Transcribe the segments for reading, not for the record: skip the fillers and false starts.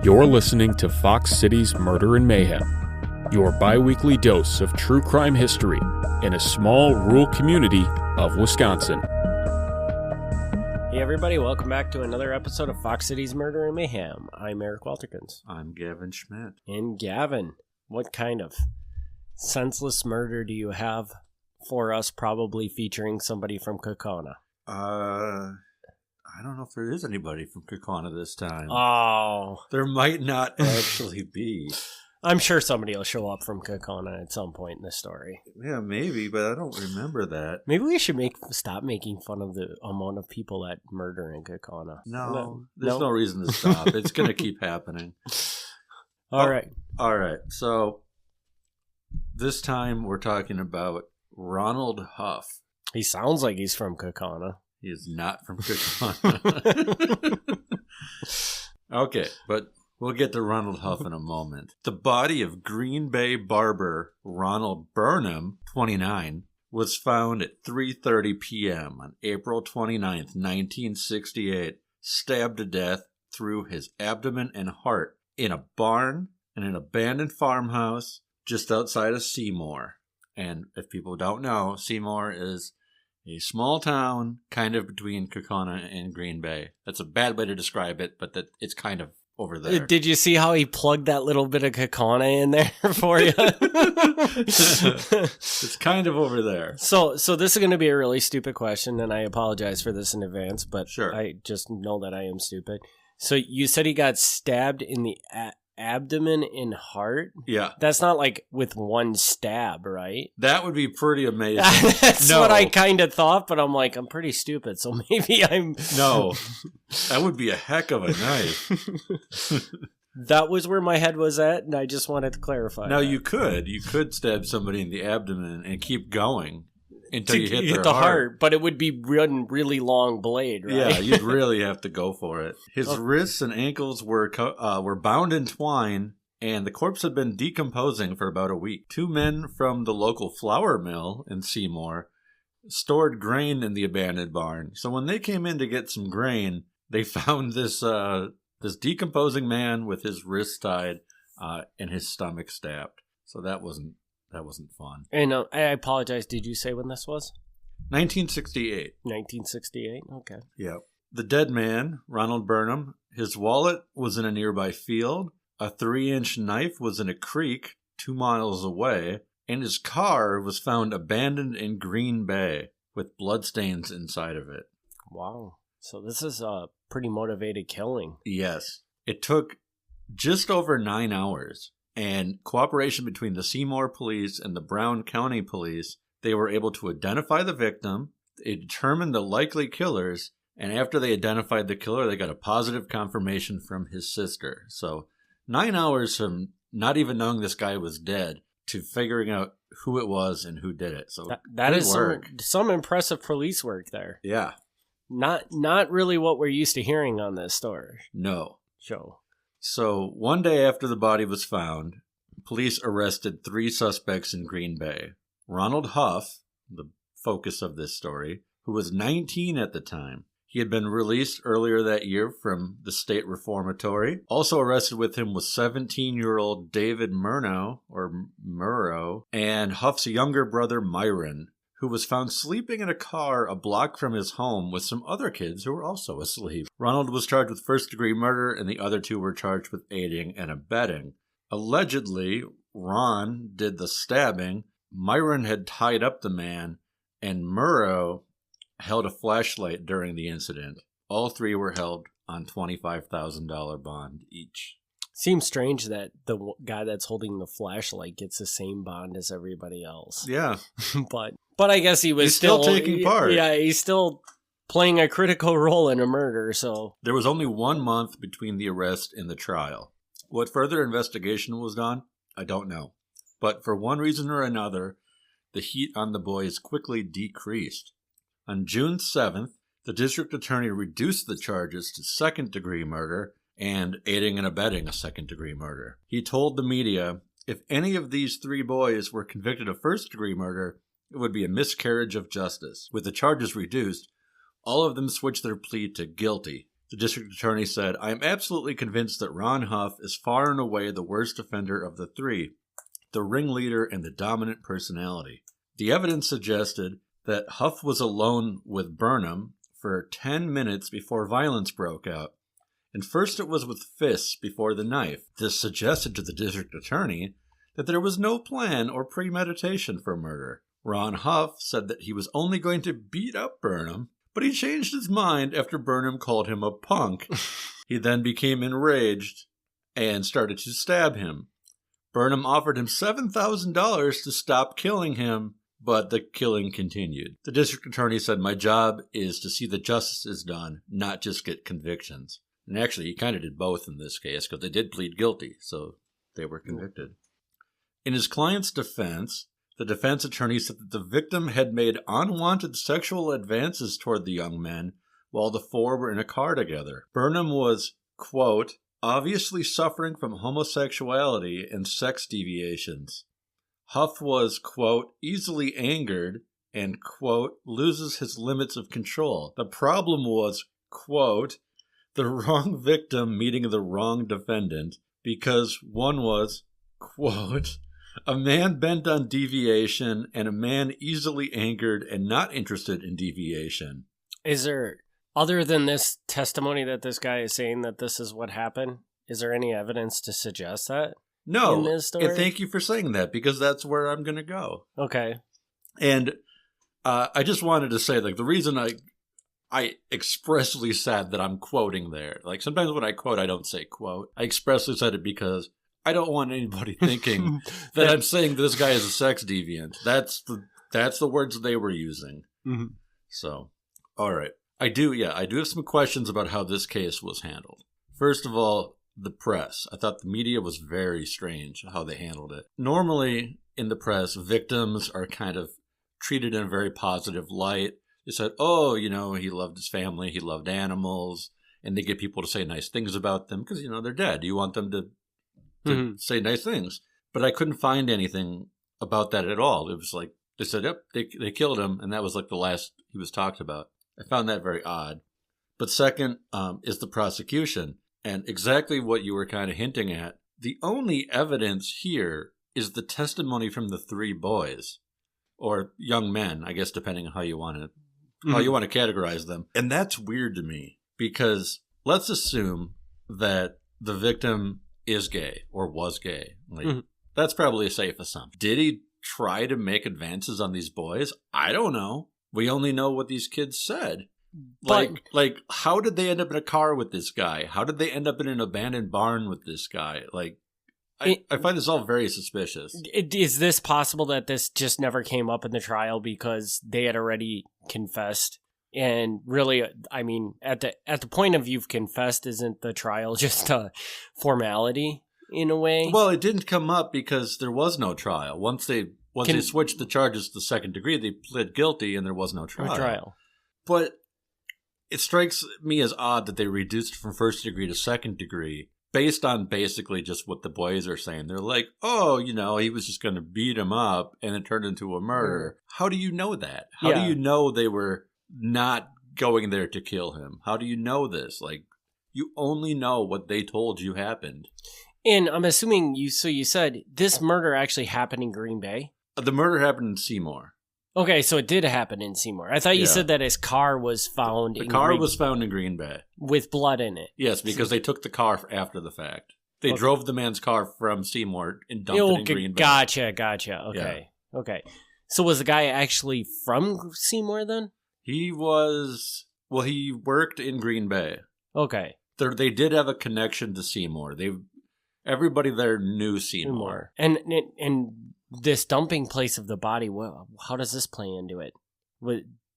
You're listening to Fox City's Murder and Mayhem, your bi-weekly dose of true crime history in a small rural community of Wisconsin. Hey everybody, welcome back to another episode of Fox City's Murder and Mayhem. I'm Eric Walterkins. I'm Gavin Schmidt. And Gavin, what kind of senseless murder do you have for us, probably featuring somebody from Kaukauna? I don't know if there is anybody from Kaukauna this time. Oh. There might not actually be. I'm sure somebody will show up from Kaukauna at some point in the story. Yeah, maybe, but I don't remember that. Maybe we should stop making fun of the amount of people that murder in Kaukauna. No, there's no reason to stop. It's going to keep happening. All right. So this time we're talking about Ronald Huff. He sounds like he's from Kaukauna. He is not from Kaukauna. Okay, but we'll get to Ronald Huff in a moment. The body of Green Bay barber Ronald Burnham, 29, was found at 3:30 p.m. on April 29th, 1968, stabbed to death through his abdomen and heart in a barn in an abandoned farmhouse just outside of Seymour. And if people don't know, Seymour is a small town kind of between Kaukauna and Green Bay. That's a bad way to describe it, but that it's kind of over there. Did you see how he plugged that little bit of Kaukauna in there for you? It's kind of over there. So this is going to be a really stupid question, and I apologize for this in advance, but sure. I just know that I am stupid. So you said he got stabbed in the abdomen and heart? Yeah. That's not like with one stab, right? That would be pretty amazing. That's what I kind of thought, but I'm like, I'm pretty stupid, so maybe I'm... No, that would be a heck of a knife. That was where my head was at, and I just wanted to clarify. Now, you could stab somebody in the abdomen and keep going until you hit the their heart. But it would be one really long blade, right? Yeah, you'd really have to go for it. His wrists and ankles were bound in twine, and the corpse had been decomposing for about a week. Two men from the local flour mill in Seymour stored grain in the abandoned barn. So when they came in to get some grain, they found this decomposing man with his wrists tied and his stomach stabbed. So that wasn't fun. And I apologize. Did you say when this was? 1968. 1968? Okay. Yeah. The dead man, Ronald Burnham, his wallet was in a nearby field. A 3-inch knife was in a creek 2 miles away. And his car was found abandoned in Green Bay with bloodstains inside of it. Wow. So this is a pretty motivated killing. Yes. It took just over 9 hours. And cooperation between the Seymour police and the Brown County police, they were able to identify the victim, they determined the likely killers, and after they identified the killer, they got a positive confirmation from his sister. So 9 hours from not even knowing this guy was dead to figuring out who it was and who did it. So that is some impressive police work there. Yeah. Not really what we're used to hearing on this story. No. Show. So, one day after the body was found, police arrested 3 suspects in Green Bay. Ronald Huff, the focus of this story, who was 19 at the time. He had been released earlier that year from the state reformatory. Also arrested with him was 17-year-old David Murrow, and Huff's younger brother Myron, who was found sleeping in a car a block from his home with some other kids who were also asleep. Ronald was charged with first-degree murder, and the other 2 were charged with aiding and abetting. Allegedly, Ron did the stabbing, Myron had tied up the man, and Murrow held a flashlight during the incident. All 3 were held on $25,000 bond each. Seems strange that the guy that's holding the flashlight gets the same bond as everybody else. Yeah. But I guess he's still taking part. Yeah, he's still playing a critical role in a murder, so... There was only 1 month between the arrest and the trial. What further investigation was done, I don't know. But for one reason or another, the heat on the boys quickly decreased. On June 7th, the district attorney reduced the charges to second-degree murder and aiding and abetting a second-degree murder. He told the media, if any of these 3 boys were convicted of first-degree murder, it would be a miscarriage of justice. With the charges reduced, all of them switched their plea to guilty. The district attorney said, "I am absolutely convinced that Ron Huff is far and away the worst offender of the three, the ringleader and the dominant personality." The evidence suggested that Huff was alone with Burnham for 10 minutes before violence broke out. And first it was with fists before the knife. This suggested to the district attorney that there was no plan or premeditation for murder. Ron Huff said that he was only going to beat up Burnham, but he changed his mind after Burnham called him a punk. He then became enraged and started to stab him. Burnham offered him $7,000 to stop killing him, but the killing continued. The district attorney said, "My job is to see that justice is done, not just get convictions." And actually, he kind of did both in this case, because they did plead guilty, so they were convicted. In his client's defense, the defense attorney said that the victim had made unwanted sexual advances toward the young men while the four were in a car together. Burnham was, quote, "obviously suffering from homosexuality and sex deviations. Huff was, quote, easily angered and, quote, loses his limits of control. The problem was, quote, the wrong victim meeting the wrong defendant because one was, quote, a man bent on deviation and a man easily angered and not interested in deviation." Is there, other than this testimony that this guy is saying that this is what happened, is there any evidence to suggest that? No, in this story? And thank you for saying that, because that's where I'm going to go. Okay. And I just wanted to say, like, the reason I expressly said that I'm quoting there, like, sometimes when I quote, I don't say quote. I expressly said it because I don't want anybody thinking that I'm saying this guy is a sex deviant. That's the words they were using. Mm-hmm. So, all right. I do have some questions about how this case was handled. First of all, the press. I thought the media was very strange how they handled it. Normally, in the press, victims are kind of treated in a very positive light. They said, oh, he loved his family, he loved animals, and they get people to say nice things about them because, they're dead. You want them to say nice things. But I couldn't find anything about that at all. It was like, they said, yep, they killed him, and that was like the last he was talked about. I found that very odd. But second is the prosecution. And exactly what you were kind of hinting at. The only evidence here is the testimony from the three boys, or young men, I guess, depending on how you want to categorize them. And that's weird to me, because let's assume that the victim is gay or was gay. That's probably a safe assumption. Did he try to make advances on these boys? I don't know. We only know what these kids said. Like, how did they end up in a car with this guy? How did they end up in an abandoned barn with this guy? Like, I find this all very suspicious. Is this possible that this just never came up in the trial because they had already confessed? And really, I mean, at the point of you've confessed, isn't the trial just a formality in a way? Well, it didn't come up because there was no trial. Once they switched the charges to second degree, they pled guilty and there was no trial. But it strikes me as odd that they reduced from first degree to second degree based on basically just what the boys are saying. They're like, oh, he was just going to beat him up and it turned into a murder. How do you know that? How do you know they were not going there to kill him? How do you know this? Like, you only know what they told you happened. And I'm assuming you said this murder actually happened in Green Bay? The murder happened in Seymour. Okay, so it did happen in Seymour. I thought you said that his car was found in Green Bay. Was found in Green Bay. With blood in it. Yes, because they took the car after the fact. They drove the man's car from Seymour and dumped it in Green Bay. Gotcha. Okay. Yeah. Okay. So was the guy actually from Seymour then? He was... Well, he worked in Green Bay. Okay. They did have a connection to Seymour. Everybody there knew Seymour. And this dumping place of the body, well, how does this play into it?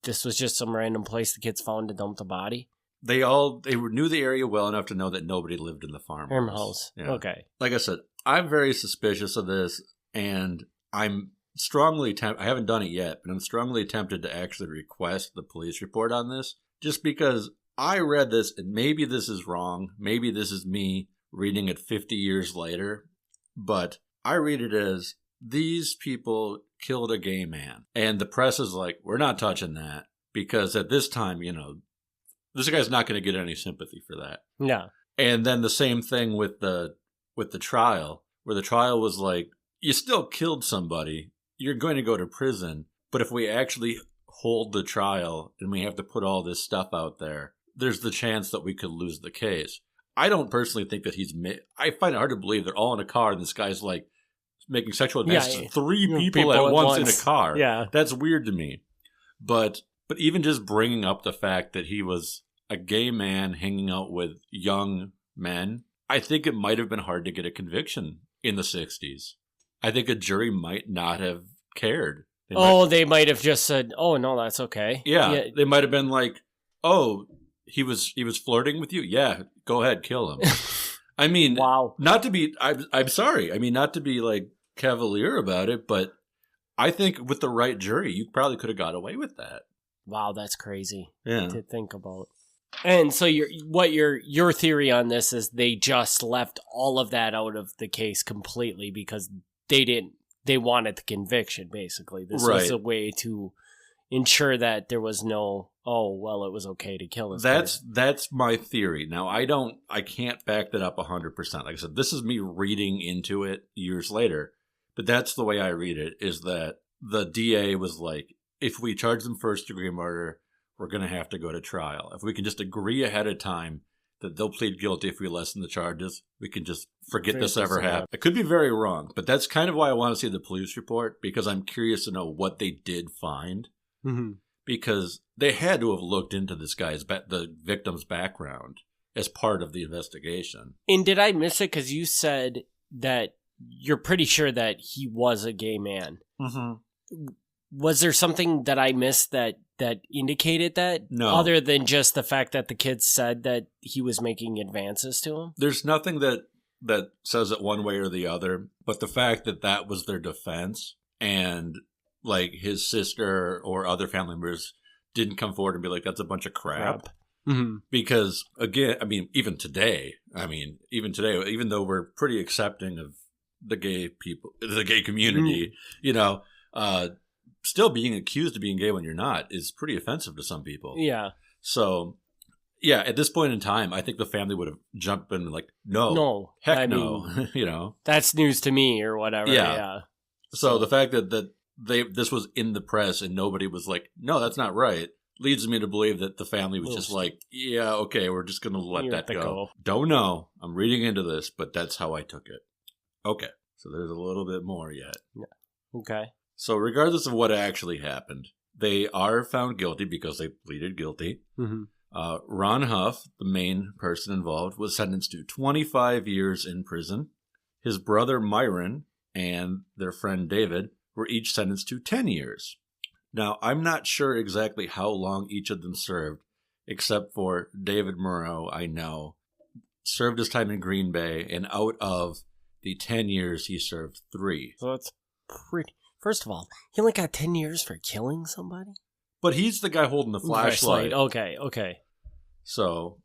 This was just some random place the kids found to dump the body? They knew the area well enough to know that nobody lived in the farmhouse. Yeah. Okay. Like I said, I'm very suspicious of this, and I'm strongly tempted. I haven't done it yet, but I'm strongly tempted to actually request the police report on this, just because I read this, and maybe this is wrong. Maybe this is me reading it 50 years later, but I read it as these people killed a gay man. And the press is like, we're not touching that, because at this time, This guy's not going to get any sympathy for that. No. And then the same thing with the trial, where the trial was like, you still killed somebody. You're going to go to prison. But if we actually hold the trial and we have to put all this stuff out there, there's the chance that we could lose the case. I don't personally think that I find it hard to believe they're all in a car and this guy's like making sexual advances to 3 people at once in a car. Yeah. That's weird to me. But even just bringing up the fact that he was a gay man hanging out with young men, I think it might have been hard to get a conviction in the 60s. I think a jury might not have cared. They might have just said, "Oh no, that's okay." Yeah, they might have been like, "Oh, he was flirting with you. Yeah, go ahead, kill him." I mean, wow. Not to be. I'm sorry. I mean, not to be like cavalier about it, but I think with the right jury, you probably could have got away with that. Wow, that's crazy. Yeah. To think about. And so your theory on this is they just left all of that out of the case completely because they wanted the conviction, basically. This was a way to ensure that there was no, it was okay to kill this person. That's my theory. Now, I can't back that up 100%. Like I said, this is me reading into it years later, but that's the way I read it, is that the DA was like, if we charge them first-degree murder, we're going to have to go to trial. If we can just agree ahead of time that they'll plead guilty if we lessen the charges, we can just forget this ever happened. I could be very wrong, but that's kind of why I want to see the police report, because I'm curious to know what they did find. Mm-hmm. Because they had to have looked into this guy's, the victim's background as part of the investigation. And did I miss it? Because you said that you're pretty sure that he was a gay man. Mm-hmm. Was there something that I missed that indicated that? No. Other than just the fact that the kids said that he was making advances to him? There's nothing that says it one way or the other, but the fact that was their defense, and like his sister or other family members didn't come forward and be like, that's a bunch of crap. Mm-hmm. Because again, even today, even though we're pretty accepting of the gay community, mm-hmm. Still being accused of being gay when you're not is pretty offensive to some people. Yeah. So, yeah, at this point in time, I think the family would have jumped in and like, no, heck no. That's news to me or whatever. Yeah. So the fact that this was in the press and nobody was like, no, that's not right, leads me to believe that the family was just like, yeah, okay, we're just going to let that go. Don't know. I'm reading into this, but that's how I took it. Okay. So there's a little bit more yet. Yeah. Okay. So regardless of what actually happened, they are found guilty because they pleaded guilty. Mm-hmm. Ron Huff, the main person involved, was sentenced to 25 years in prison. His brother Myron and their friend David were each sentenced to 10 years. Now, I'm not sure exactly how long each of them served, except for David Moreau, I know, served his time in Green Bay, and out of the 10 years, he served 3. So that's pretty... First of all, he only got 10 years for killing somebody? But he's the guy holding the flashlight. Okay. So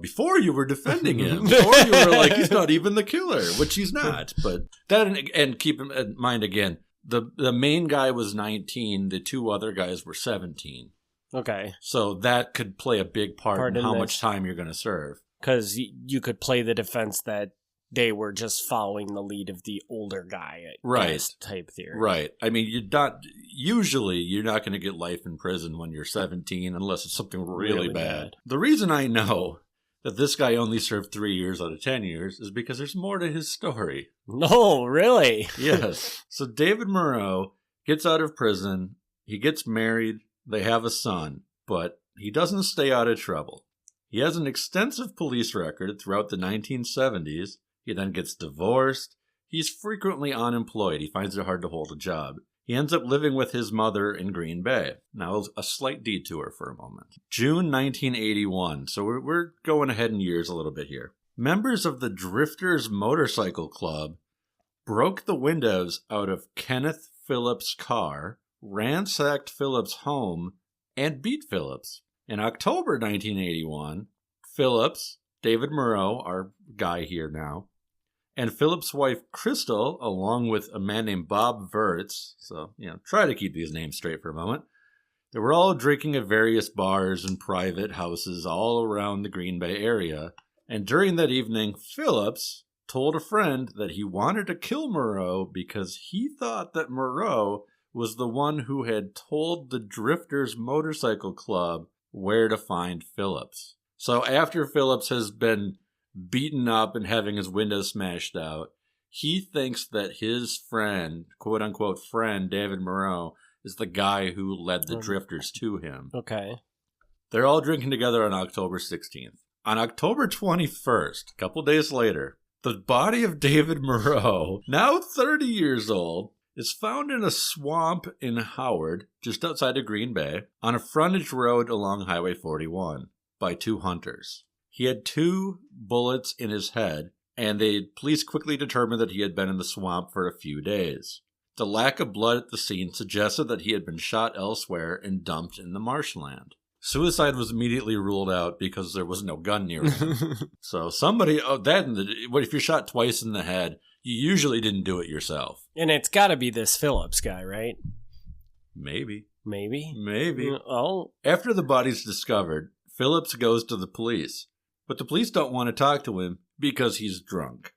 before you were defending him, before you were like, he's not even the killer, which he's not. But that, and keep in mind again, the main guy was 19, the 2 other guys were 17. Okay. So that could play a big part in how much time you're going to serve. Because you could play the defense that they were just following the lead of the older guy, right? Type theory, right? I mean, you're not going to get life in prison when you're 17 unless it's something really bad. The reason I know that this guy only served 3 years out of 10 years is because there's more to his story. No, really? Yes. So David Moreau gets out of prison. He gets married. They have a son, but he doesn't stay out of trouble. He has an extensive police record throughout the 1970s. He then gets divorced. He's frequently unemployed. He finds it hard to hold a job. He ends up living with his mother in Green Bay. Now, a slight detour for a moment. June 1981. So we're going ahead in years a little bit here. Members of the Drifters Motorcycle Club broke the windows out of Kenneth Phillips' car, ransacked Phillips' home, and beat Phillips. In October 1981, Phillips, David Moreau, our guy here now, and Phillips' wife, Crystal, along with a man named Bob Wirtz, so, try to keep these names straight for a moment, They were all drinking at various bars and private houses all around the Green Bay area. And during that evening, Phillips told a friend that he wanted to kill Moreau because he thought that Moreau was the one who had told the Drifters Motorcycle Club where to find Phillips. So after Phillips has been beaten up and having his window smashed out, he thinks that his friend, quote-unquote friend, David Moreau, is the guy who led the Drifters to him. Okay. They're all drinking together on October 16th. On October 21st, a couple days later, the body of David Moreau, now 30 years old, is found in a swamp in Howard, just outside of Green Bay, on a frontage road along Highway 41 by two hunters. He had 2 bullets in his head, and the police quickly determined that he had been in the swamp for a few days. The lack of blood at the scene suggested that he had been shot elsewhere and dumped in the marshland. Suicide was immediately ruled out because there was no gun near him. So somebody, if you're shot twice in the head, you usually didn't do it yourself. And it's got to be this Phillips guy, right? Maybe. Maybe. Oh. After the body's discovered, Phillips goes to the police. But the police don't want to talk to him because he's drunk.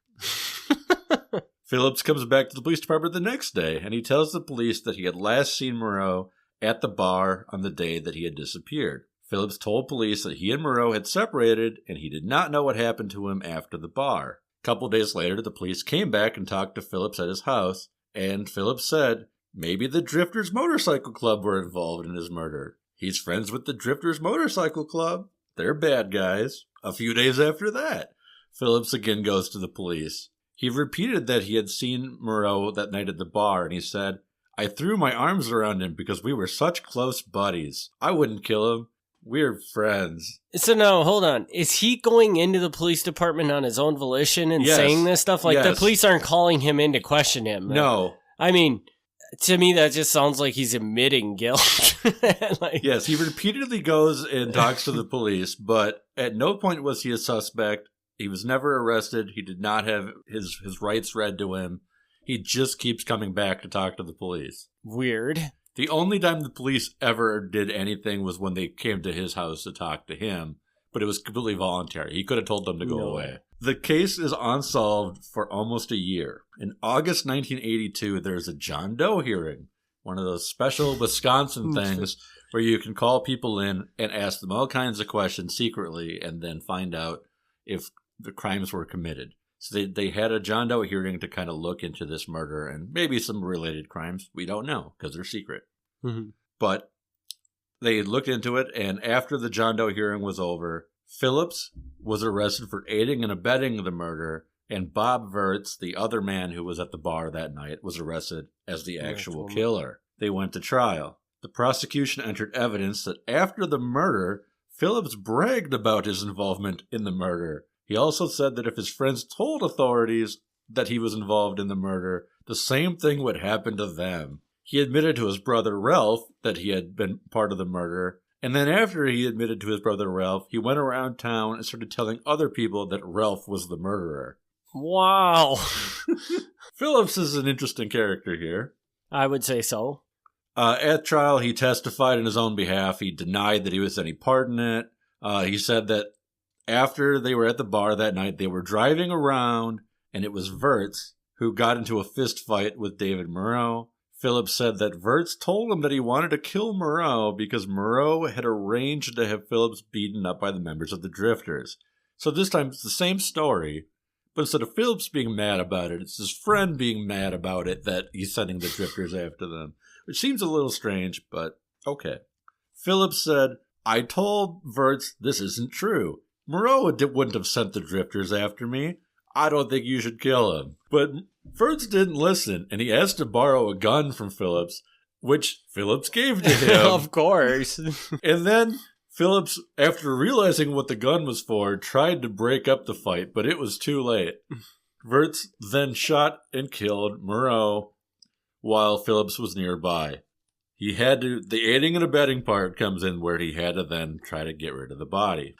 Phillips comes back to the police department the next day, and he tells the police that he had last seen Moreau at the bar on the day that he had disappeared. Phillips told police that he and Moreau had separated, and he did not know what happened to him after the bar. A couple days later, the police came back and talked to Phillips at his house, and Phillips said maybe the Drifters Motorcycle Club were involved in his murder. He's friends with the Drifters Motorcycle Club. They're bad guys. A few days after that, Phillips again goes to the police. He repeated that he had seen Moreau that night at the bar, and he said, I threw my arms around him because we were such close buddies. I wouldn't kill him. We're friends. So no, hold on. Is he going into the police department on his own volition and saying this stuff? Like the police aren't calling him in to question him. No. I mean, to me, that just sounds like he's admitting guilt. Yes, he repeatedly goes and talks to the police, but at no point was he a suspect. He was never arrested. He did not have his rights read to him. He just keeps coming back to talk to the police. Weird. The only time the police ever did anything was when they came to his house to talk to him, but it was completely voluntary. He could have told them to go away. The case is unsolved for almost a year. In August 1982, there's a John Doe hearing, one of those special Wisconsin things where you can call people in and ask them all kinds of questions secretly and then find out if the crimes were committed. So they had a John Doe hearing to kind of look into this murder and maybe some related crimes. We don't know because they're secret. Mm-hmm. But they looked into it, and after the John Doe hearing was over, Phillips was arrested for aiding and abetting the murder, and Bob Wirtz, the other man who was at the bar that night, was arrested as the actual killer. They went to trial. The prosecution entered evidence that after the murder, Phillips bragged about his involvement in the murder. He also said that if his friends told authorities that he was involved in the murder, the same thing would happen to them. He admitted to his brother Ralph that he had been part of the murder, and then after he admitted to his brother Ralph, he went around town and started telling other people that Ralph was the murderer. Wow. Phillips is an interesting character here. I would say so. At trial, he testified in his own behalf. He denied that he was any part in it. He said that after they were at the bar that night, they were driving around, and it was Wirtz who got into a fist fight with David Moreau. Phillips said that Wirtz told him that he wanted to kill Moreau because Moreau had arranged to have Phillips beaten up by the members of the Drifters. So this time it's the same story, but instead of Phillips being mad about it, it's his friend being mad about it that he's sending the Drifters after them, which seems a little strange, but okay. Phillips said, I told Wirtz this isn't true. Moreau wouldn't have sent the Drifters after me. I don't think you should kill him. But Wirtz didn't listen, and he asked to borrow a gun from Phillips, which Phillips gave to him. Of course. And then Phillips, after realizing what the gun was for, tried to break up the fight, but it was too late. Wirtz then shot and killed Moreau while Phillips was nearby. He had to, the aiding and abetting part comes in where he had to then try to get rid of the body.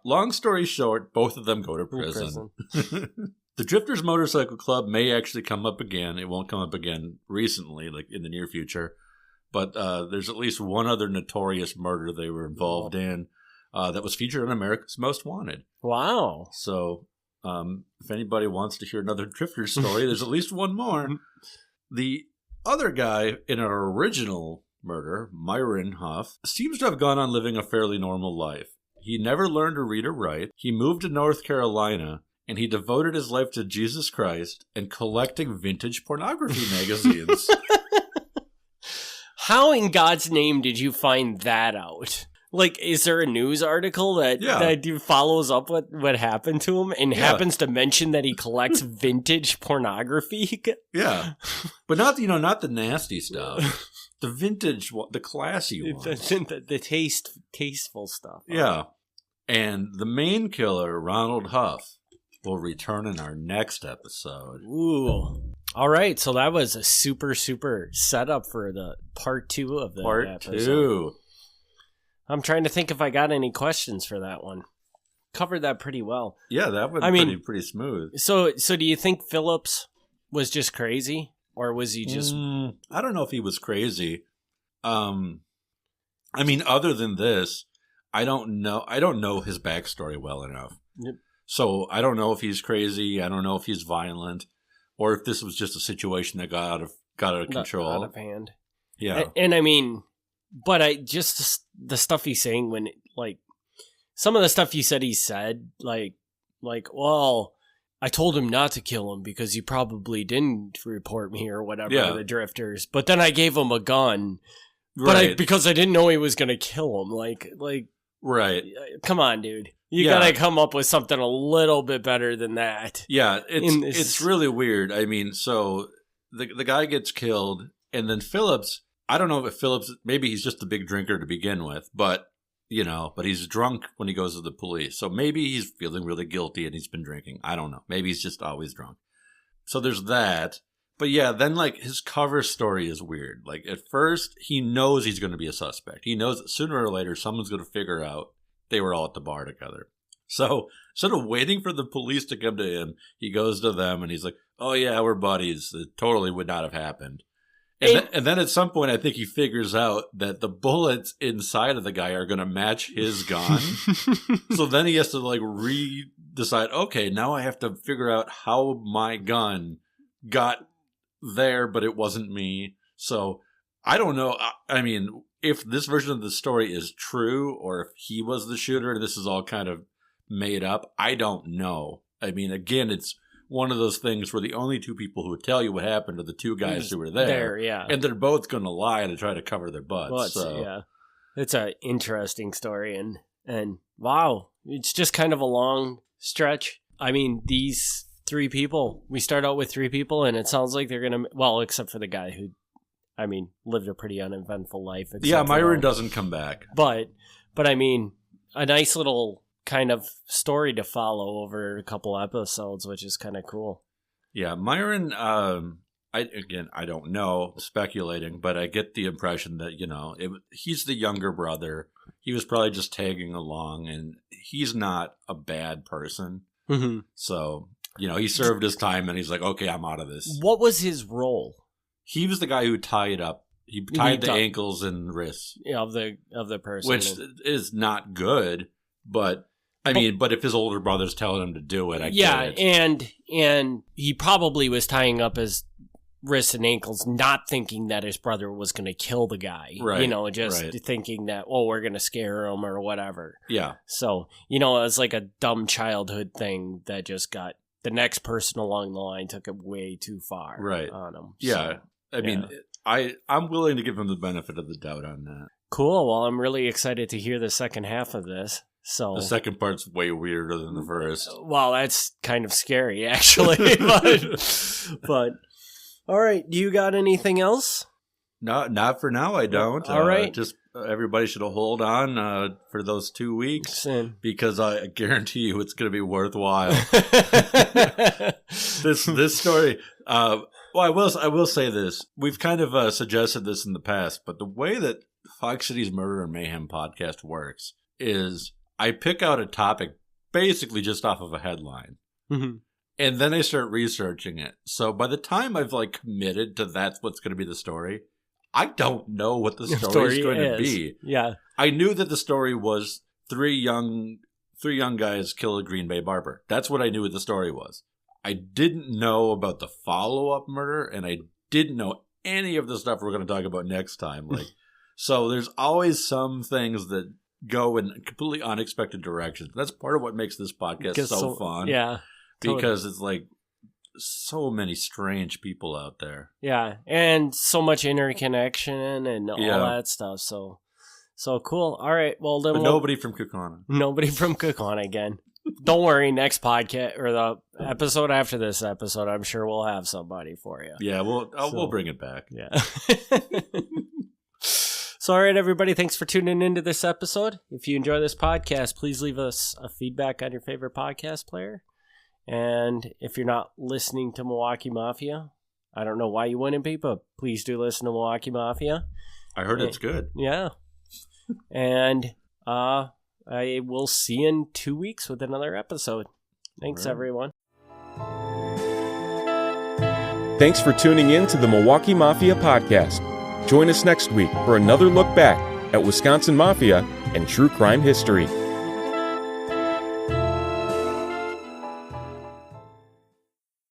Long story short, both of them go to prison. The Drifters Motorcycle Club may actually come up again. It won't come up again recently, like in the near future. but there's at least one other notorious murder they were involved in that was featured on America's Most Wanted. Wow. So if anybody wants to hear another Drifter story, there's at least one more. The other guy in our original murder, Myron Huff, seems to have gone on living a fairly normal life. He never learned to read or write. He moved to North Carolina, and he devoted his life to Jesus Christ and collecting vintage pornography magazines. How in God's name did you find that out? Like, is there a news article that follows up what happened to him and happens to mention that he collects vintage pornography? Yeah. But not the nasty stuff. The vintage, the classy ones. The tasteful stuff. Yeah. And the main killer, Ronald Huff, will return in our next episode. Ooh. All right. So that was a super, super setup for the part 2 of the episode. Part 2. I'm trying to think if I got any questions for that one. Covered that pretty well. Yeah, that was pretty smooth. So do you think Phillips was just crazy? Or was he just... I don't know if he was crazy. Other than this, I don't know his backstory well enough. Yep. So I don't know if he's crazy. I don't know if he's violent. Or if this was just a situation that got out of control. Out of hand. Yeah. And but the stuff he's saying when, some of the stuff he said, well, I told him not to kill him because he probably didn't report me or whatever, the drifters. But then I gave him a gun, because I didn't know he was going to kill him. Right. Come on, dude. You got to come up with something a little bit better than that. Yeah, it's really weird. So the guy gets killed, and then Phillips... I don't know if Phillips, maybe he's just a big drinker to begin with, but he's drunk when he goes to the police. So maybe he's feeling really guilty and he's been drinking. I don't know. Maybe he's just always drunk. So there's that. But yeah, then his cover story is weird. At first, he knows he's going to be a suspect. He knows that sooner or later someone's going to figure out they were all at the bar together. So instead of waiting for the police to come to him, he goes to them and he's like, oh yeah, we're buddies. It totally would not have happened. And then at some point, I think he figures out that the bullets inside of the guy are going to match his gun. So then he has to decide, okay, now I have to figure out how my gun got there, but it wasn't me. So I don't know. If this version of the story is true or if he was the shooter and this is all kind of made up, I don't know. Again, it's one of those things where the only two people who would tell you what happened are the two guys who were there. And they're both going to lie to try to cover their butts. It's an interesting story. And wow, it's just kind of a long stretch. These 3 people, we start out with 3 people, and it sounds like they're going to, well, except for the guy who, lived a pretty uneventful life. Yeah, Myron doesn't come back. But a nice little kind of story to follow over a couple episodes, which is kind of cool. Yeah, Myron, I don't know, speculating, but I get the impression that, he's the younger brother. He was probably just tagging along, and he's not a bad person. Mm-hmm. So, he served his time, and he's like, okay, I'm out of this. What was his role? He was the guy who tied up. He tied the ankles and wrists. Yeah, of the person. Which is not good, but if his older brother's telling him to do it, I get it. and he probably was tying up his wrists and ankles, not thinking that his brother was going to kill the guy. Right. Thinking that, we're going to scare him or whatever. Yeah. So, it was like a dumb childhood thing that just got the next person along the line took it way too far on him. Yeah. I'm willing to give him the benefit of the doubt on that. Cool. Well, I'm really excited to hear the second half of this. So the second part's way weirder than the first. Well, that's kind of scary, actually. but all right. Do you got anything else? No, not for now. I don't. All right. Just everybody should hold on for those 2 weeks because I guarantee you it's going to be worthwhile. This story. I will say this. We've kind of suggested this in the past, but the way that Fox City's Murder and Mayhem podcast works is I pick out a topic basically just off of a headline. Mm-hmm. And then I start researching it. So by the time I've committed to that's what's going to be the story, I don't know what the story is going to be. Yeah. I knew that the story was three young guys kill a Green Bay barber. That's what I knew what the story was. I didn't know about the follow-up murder, and I didn't know any of the stuff we're going to talk about next time. Like, so there's always some things that go in completely unexpected directions. That's part of what makes this podcast so fun. Yeah. Because it's like so many strange people out there. Yeah. And so much interconnection and all that stuff. So cool. All right. Well, then nobody from Kaukauna. Nobody from Kaukauna again. Don't worry. Next podcast or the episode after this episode, I'm sure we'll have somebody for you. Yeah. We'll bring it back. Yeah. So, all right, everybody, thanks for tuning into this episode. If you enjoy this podcast, please leave us a feedback on your favorite podcast player. And if you're not listening to Milwaukee Mafia, I don't know why you wouldn't be, but please do listen to Milwaukee Mafia. I heard it's good. Yeah. And I will see you in 2 weeks with another episode. Thanks, everyone. Thanks for tuning in to the Milwaukee Mafia podcast. Join us next week for another look back at Wisconsin Mafia and true crime history.